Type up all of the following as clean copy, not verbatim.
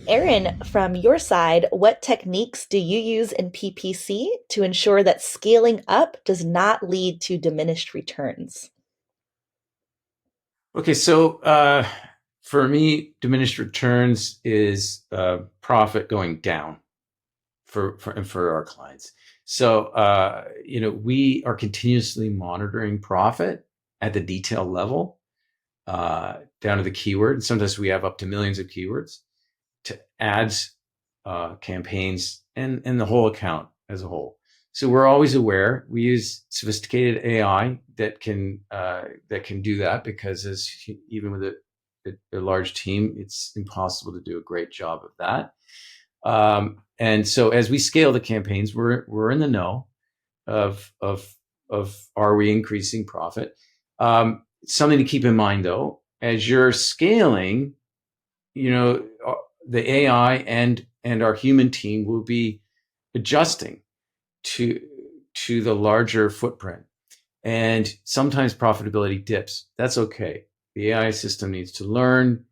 Aaron, from your side, what techniques do you use in PPC to ensure that scaling up does not lead to diminished returns? Okay, so for me, diminished returns is profit going down for our clients. So we are continuously monitoring profit at the detail level, down to the keyword. Sometimes we have up to millions of keywords to ads, campaigns, and the whole account as a whole. So we're always aware. We use sophisticated AI that can do that, because even with a large team, it's impossible to do a great job of that. And so as we scale the campaigns, we're in the know of are we increasing profit. Something to keep in mind though, as you're scaling, the AI and our human team will be adjusting to the larger footprint. And sometimes profitability dips. That's okay. The AI system needs to learn.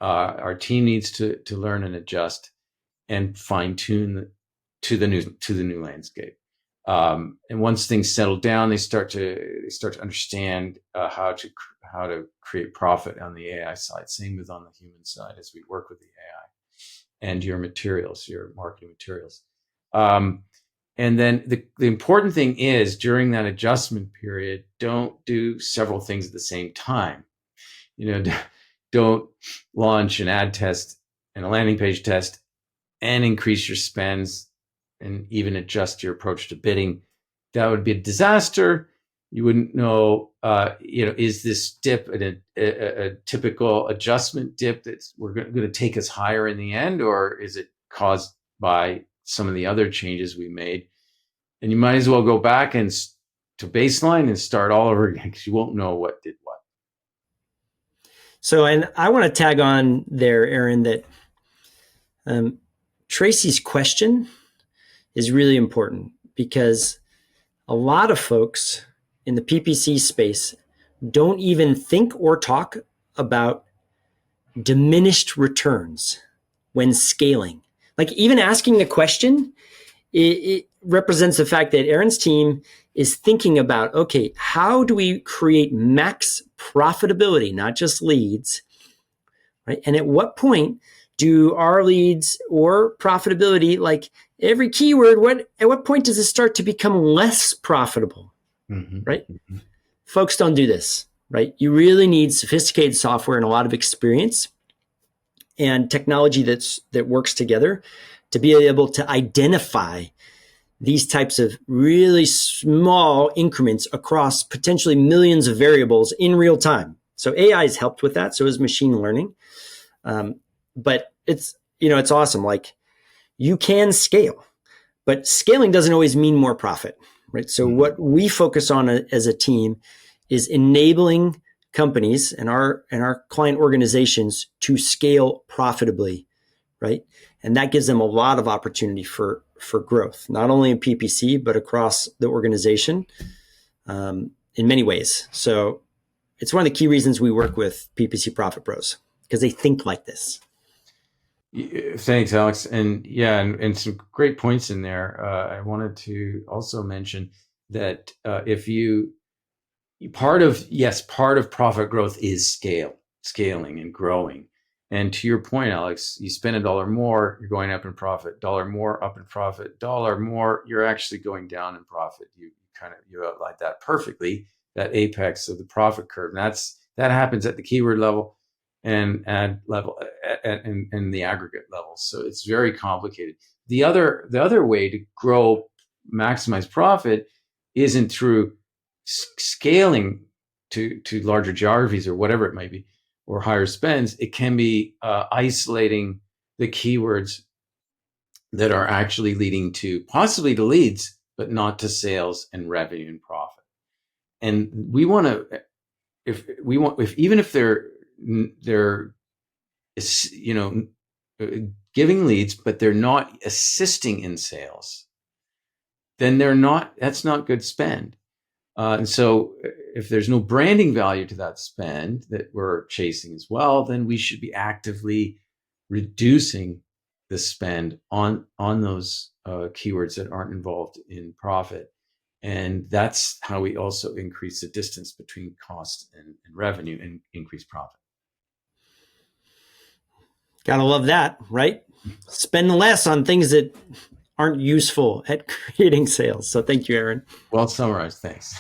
Our team needs to learn and adjust and fine tune to the new landscape. And once things settle down, they start to understand how to create profit on the AI side. Same with on the human side as we work with the AI and your materials, your marketing materials. And then the important thing is, during that adjustment period, don't do several things at the same time. Don't launch an ad test and a landing page test and increase your spends and even adjust your approach to bidding. That would be a disaster. You wouldn't know, is this dip a typical adjustment dip that's going to take us higher in the end, or is it caused by some of the other changes we made? And you might as well go back and to baseline and start all over again, because you won't know what did what. So, and I want to tag on there, Aaron, that Tracy's question is really important, because a lot of folks in the PPC space don't even think or talk about diminished returns when scaling. Like, even asking the question, it represents the fact that Aaron's team is thinking about, okay, how do we create max profitability, not just leads, right? And at what point do our leads or profitability, like every keyword, at what point does it start to become less profitable, right? Mm-hmm. Folks don't do this, right? You really need sophisticated software and a lot of experience and technology that works together to be able to identify these types of really small increments across potentially millions of variables in real time. So AI has helped with that. So is machine learning. But it's awesome. Like, you can scale, but scaling doesn't always mean more profit, right? So what we focus on as a team is enabling companies and our client organizations to scale profitably, right? And that gives them a lot of opportunity for growth, not only in PPC, but across the organization in many ways. So it's one of the key reasons we work with PPC Profit Bros, because they think like this. Thanks, Alex. And yeah, and some great points in there. I wanted to also mention that part of profit growth is scaling and growing. And to your point, Alex, you spend $1 more, you're going up in profit. $1 more up in profit. $1 more, you're actually going down in profit. You outlined that perfectly. That apex of the profit curve. And that happens at the keyword level and ad level and the aggregate level. So it's very complicated. The other way to maximize profit isn't through scaling to larger geographies or whatever it might be, or higher spends. It can be isolating the keywords that are actually leading to possibly to leads, but not to sales and revenue and profit. And we want to, even if they're giving leads, but they're not assisting in sales, then that's not good spend. And so if there's no branding value to that spend that we're chasing as well, then we should be actively reducing the spend on those keywords that aren't involved in profit. And that's how we also increase the distance between cost and revenue and increase profit. Gotta love that, right? Spend less on things that aren't useful at creating sales. So thank you, Aaron. Well summarized. Thanks.